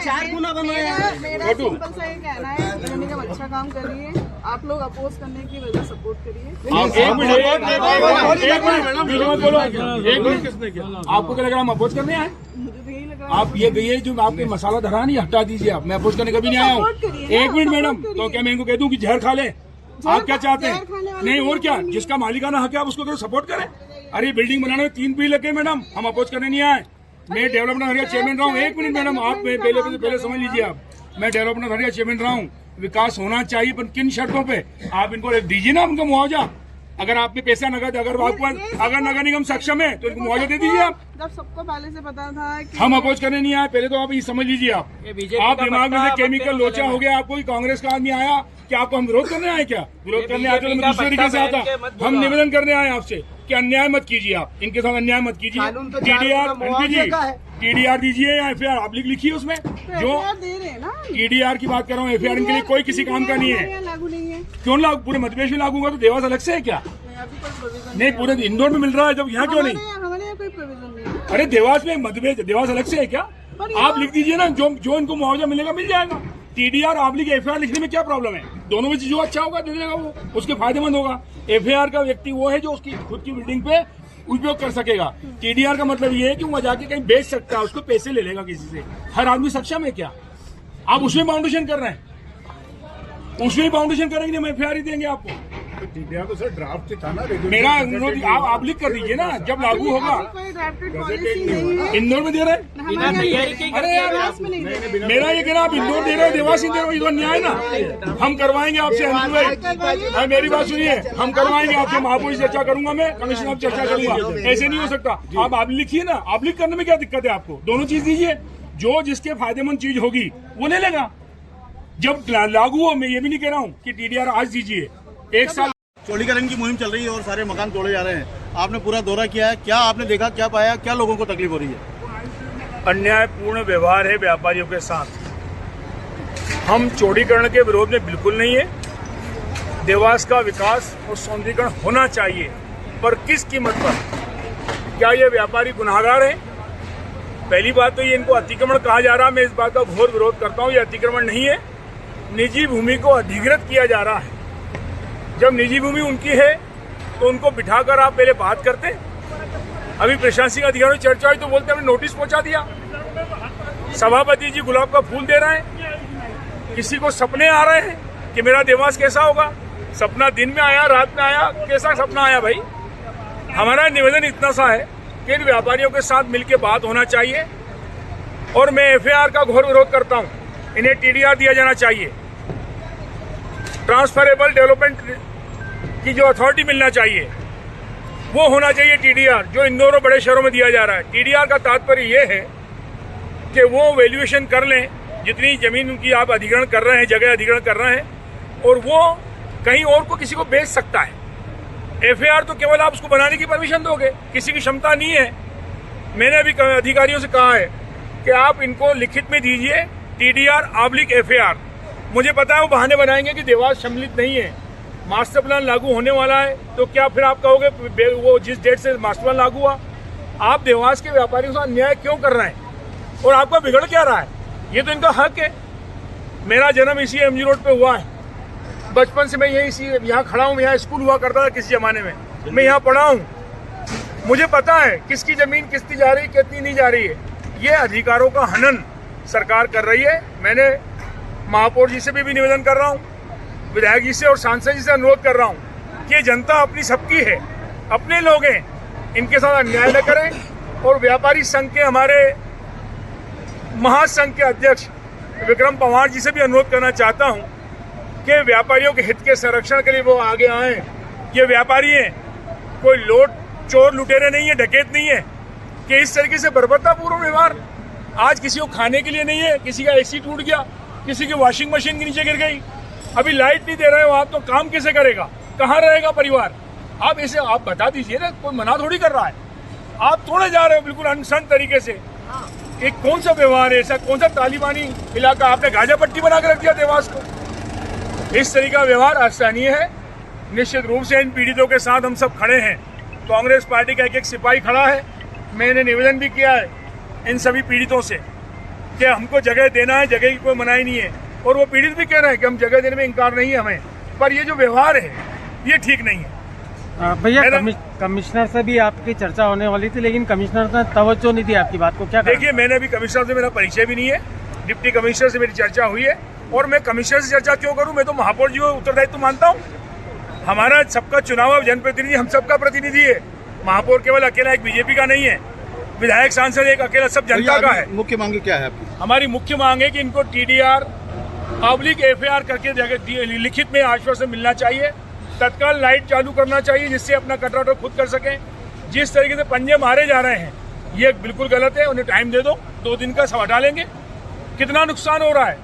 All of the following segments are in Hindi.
4 गुना बनवाया। मेरा सिंपल सा ये कहना है, निगम अच्छा काम कर रही है, आप लोग अपोज करने की वजह सपोर्ट करिए। किसने किया? आपको क्या लग रहा है हम अपोज करने आए? मुझे तो यही लग रहा है। आप ये गई जो आपके मसाला धरा नहीं हटा दीजिए आप, मैं अपोज करने कभी नहीं आया हूँ। एक मिनट मैडम, तो क्या मैं इनको कह दूं कि जहर खा ले? आप क्या चाहते हैं? नहीं और क्या, जिसका मालिकाना हक है आप उसको सपोर्ट करें। अरे बिल्डिंग बनाने में 3 पीढ़ी लगे मैडम, हम अपोज करने नहीं आए। मैं डेवलपमेंट हरिया चेयरमैन रहा हूँ। एक मिनट मैडम, आप पहले समझ लीजिए आप, मैं डेवलपमेंट हरिया चेयरमैन रहा हूँ। विकास होना चाहिए, पर किन शर्तों पे? आप इनको दीजिए ना उनको मुआवजा। अगर आपके पैसा नगद, अगर नगर निगम सक्षम है तो इनको मुआवजा दे दीजिए आप। जब सबको पहले से पता था कि हम अपोज करने नहीं आए। पहले तो आप ये समझ लीजिए, आप दिमाग में से केमिकल लोचा हो गया आपको। कांग्रेस का आदमी आया कि आपको हम विरोध करने आए? क्या विरोध करने आए तो मैं दूसरे तरीके से आता। हम निवेदन करने आए आपसे कि अन्याय मत कीजिए, आप इनके साथ अन्याय मत कीजिए। TDR दीजिए या FIR आप लिखिए उसमें जो दे रहे हैं ना। TDR की बात कर रहा हूँ। FIR इनके लिए कोई किसी काम का नहीं है। लागू नहीं है। क्यों लागू? पूरे मध्य प्रदेश में लागू होगा तो देवास अलग से है क्या? नहीं, पूरे इंदौर में मिल रहा है, जब यहाँ क्यों नहीं? हमारे यहाँ कोई प्रोविजन नहीं है। अरे देवास में, मध्य प्रदेश देवास अलग से है क्या? आप लिख दीजिए ना, जो इनको मुआवजा मिलेगा मिल जाएगा। TDR आप लिखे, FIR लिखने में क्या प्रॉब्लम है? दोनों में जो अच्छा होगा दे देगा, वो उसके फायदेमंद होगा। FIR का व्यक्ति वो है जो उसकी खुद की बिल्डिंग पे उपयोग कर सकेगा। TDR का मतलब ये है कि वो जाके कहीं बेच सकता है, उसको पैसे ले लेगा किसी से। हर आदमी सक्षम है क्या? आप उसमें बाउंडेशन कर रहे हैं, उसमें बाउंडेशन करेंगे नहीं, हम FIR ही देंगे आपको। TDR तो सर ड्राफ्ट था ना, मेरा अनुरोध आप लिख कर दीजिए ना, जब लागू होगा। कोई ड्राफ्टेड पॉलिसी नहीं है। इंदौर में दे रहे हैं? अरे यार, मेरा ये कहना आप इंदौर दे रहे हो, देवास दे रहे हो, ये तो अन्याय ना। हम करवाएंगे आपसे, मेरी बात सुनिए, हम करवाएंगे आपसे। महापौर से चर्चा करूंगा मैं, कमिश्नर से चर्चा करूंगा। ऐसे नहीं हो सकता। आप लिखिए ना, आप लिख करने में क्या दिक्कत है आपको? दोनों चीज दीजिए, जो जिसके फायदेमंद चीज होगी वो ले लेगा जब लागू हो। मैं ये भी नहीं कह रहा हूँ कि TDR आज दीजिए, 1 साल। चौड़ीकरण की मुहिम चल रही है और सारे मकान तोड़े जा रहे हैं। आपने पूरा दौरा किया है, क्या आपने देखा, क्या पाया, क्या लोगों को तकलीफ हो रही है? अन्यायपूर्ण व्यवहार है व्यापारियों के साथ। हम चौड़ीकरण के विरोध में बिल्कुल नहीं है। देवास का विकास और सौंदर्यीकरण होना चाहिए, पर किस कीमत पर? क्या ये व्यापारी गुनाहगार है? पहली बात तो ये इनको अतिक्रमण कहा जा रहा है, मैं इस बात का घोर विरोध करता हूँ। ये अतिक्रमण नहीं है, निजी भूमि को अधिग्रहित किया जा रहा है। जब निजी भूमि उनकी है तो उनको बिठाकर आप पहले बात करते। अभी प्रशासनिक अधिकारियों की चर्चा हुई तो बोलते हमने नोटिस पहुंचा दिया। सभापति जी गुलाब का फूल दे रहे हैं। किसी को सपने आ रहे हैं कि मेरा देवास कैसा होगा। सपना दिन में आया, रात में आया, कैसा सपना आया भाई? हमारा निवेदन इतना सा है कि इन व्यापारियों के साथ मिलकर बात होना चाहिए, और मैं FIR का घोर विरोध करता हूँ। इन्हें TDR दिया जाना चाहिए। ट्रांसफरेबल डेवलपमेंट की जो अथॉरिटी मिलना चाहिए वो होना चाहिए TDR, जो इंदौर और बड़े शहरों में दिया जा रहा है। TDR का तात्पर्य ये है कि वो वैल्यूएशन कर लें, जितनी जमीन उनकी आप अधिग्रहण कर रहे हैं, जगह अधिग्रहण कर रहे हैं, और वो कहीं और को किसी को बेच सकता है। FIR तो केवल आप उसको बनाने की परमिशन दोगे, किसी की क्षमता नहीं है। मैंने अभी अधिकारियों से कहा है कि आप इनको लिखित में दीजिए TDR/FIR। मुझे पता है वो बहाने बनाएंगे कि देवास सम्मिलित नहीं है, मास्टर प्लान लागू होने वाला है, तो क्या फिर आप कहोगे वो जिस डेट से मास्टर प्लान लागू हुआ, आप देवास के व्यापारियों के साथ अन्याय क्यों कर रहे हैं? और आपका बिगड़ क्या रहा है? ये तो इनका हक है। मेरा जन्म इसी MG रोड पे हुआ है। बचपन से मैं यहाँ खड़ा हूँ। यहाँ स्कूल हुआ करता था किसी जमाने में, मैं यहाँ पढ़ा हूँ। मुझे पता है किसकी जमीन किसकी जा रही है, कितनी नहीं जा रही है। ये अधिकारों का हनन सरकार कर रही है। मैंने महापौर जी से भी निवेदन कर रहा हूँ, विधायक जी से और सांसद जी से अनुरोध कर रहा हूँ कि जनता अपनी सबकी है, अपने लोग हैं, इनके साथ अन्याय न करें। और व्यापारी संघ के, हमारे महासंघ के अध्यक्ष विक्रम पंवार जी से भी अनुरोध करना चाहता हूँ कि व्यापारियों के हित के संरक्षण के लिए वो आगे आए। ये व्यापारी हैं, कोई लोट चोर लुटेरे नहीं है, डकैत नहीं है कि इस तरीके से बर्बरतापूर्ण व्यवहार। आज किसी को खाने के लिए नहीं है, किसी का AC टूट गया, किसी की वॉशिंग मशीन के नीचे गिर गई, अभी लाइट नहीं दे रहे हो आप, तो काम कैसे करेगा? कहाँ रहेगा परिवार? आप ऐसे आप बता दीजिए ना, कोई मना थोड़ी कर रहा है। आप तोड़े जा रहे हो बिल्कुल अनसन तरीके से। एक कौन सा व्यवहार है ऐसा? कौन सा तालिबानी इलाका? आपने गाजा पट्टी बना के रख दिया देवास को। इस तरीके का व्यवहार असहनीय है। निश्चित रूप से इन पीड़ितों के साथ हम सब खड़े हैं। कांग्रेस पार्टी का एक सिपाही खड़ा है। मैंने निवेदन भी किया है इन सभी पीड़ितों से कि हमको जगह देना है, जगह की कोई मनाही नहीं है। और वो पीड़ित भी कह रहे हैं कि हम जगह देने में इंकार नहीं है हमें, पर ये जो व्यवहार है ये ठीक नहीं है। भैया कमिश्नर से भी आपकी चर्चा होने वाली थी, लेकिन कमिश्नर ने तवज्जो नहीं दी आपकी बात को, क्या देखिए, मैंने अभी कमिश्नर से मेरा परिचय भी नहीं है, डिप्टी कमिश्नर से मेरी चर्चा हुई है। और मैं कमिश्नर से चर्चा क्यों करूं, मैं तो महापौर जी को उत्तरदायित्व मानता हूं। हमारा सबका चुनाव जनप्रतिनिधि हम सबका प्रतिनिधि है। महापौर केवल अकेला एक बीजेपी का नहीं है, विधायक सांसद एक अकेला सब जनता का है। मुख्य मांग क्या है आपकी? हमारी मुख्य मांग है कि इनको TDR पब्लिक FIR करके लिखित में आश्वासन मिलना चाहिए, तत्काल लाइट चालू करना चाहिए जिससे अपना कटौती खुद कर सकें। जिस तरीके से पंजे मारे जा रहे हैं ये बिल्कुल गलत है। उन्हें टाइम दे दो, 2 दिन का सब हटा लेंगे। कितना नुकसान हो रहा है,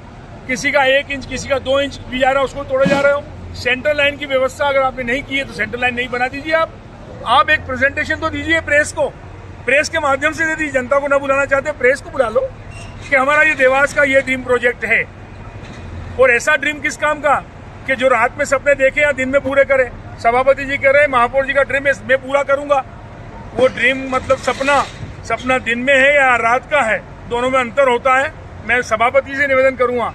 किसी का 1 इंच, किसी का 2 इंच भी जा रहा है, उसको तोड़े जा रहे हो। सेंट्रल लाइन की व्यवस्था अगर आपने नहीं की है तो सेंट्रल लाइन नहीं बना दीजिए। आप एक प्रेजेंटेशन तो दीजिए प्रेस को, प्रेस के माध्यम से दे दीजिए। जनता को ना बुलाना चाहते, प्रेस को बुला लो कि हमारा ये देवास का ये ड्रीम प्रोजेक्ट है। और ऐसा ड्रीम किस काम का कि जो रात में सपने देखे या दिन में पूरे करे। सभापति जी कह रहे हैं महापौर जी का ड्रीम मैं पूरा करूंगा। वो ड्रीम मतलब सपना दिन में है या रात का है, दोनों में अंतर होता है। मैं सभापति से निवेदन करूंगा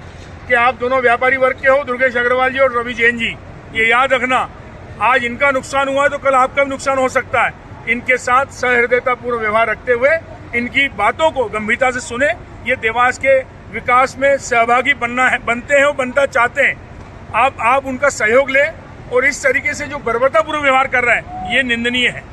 कि आप दोनों व्यापारी वर्ग के हो, दुर्गेश अग्रवाल जी और रवि जैन जी, ये याद रखना, आज इनका नुकसान हुआ तो कल आपका भी नुकसान हो सकता है। इनके साथ सहृदयतापूर्ण व्यवहार रखते हुए इनकी बातों को गंभीरता से सुने। ये देवास के विकास में सहभागी बनते हैं और बनना चाहते हैं। आप उनका सहयोग लें। और इस तरीके से जो बर्बरतापूर्ण व्यवहार कर रहे हैं ये निंदनीय है।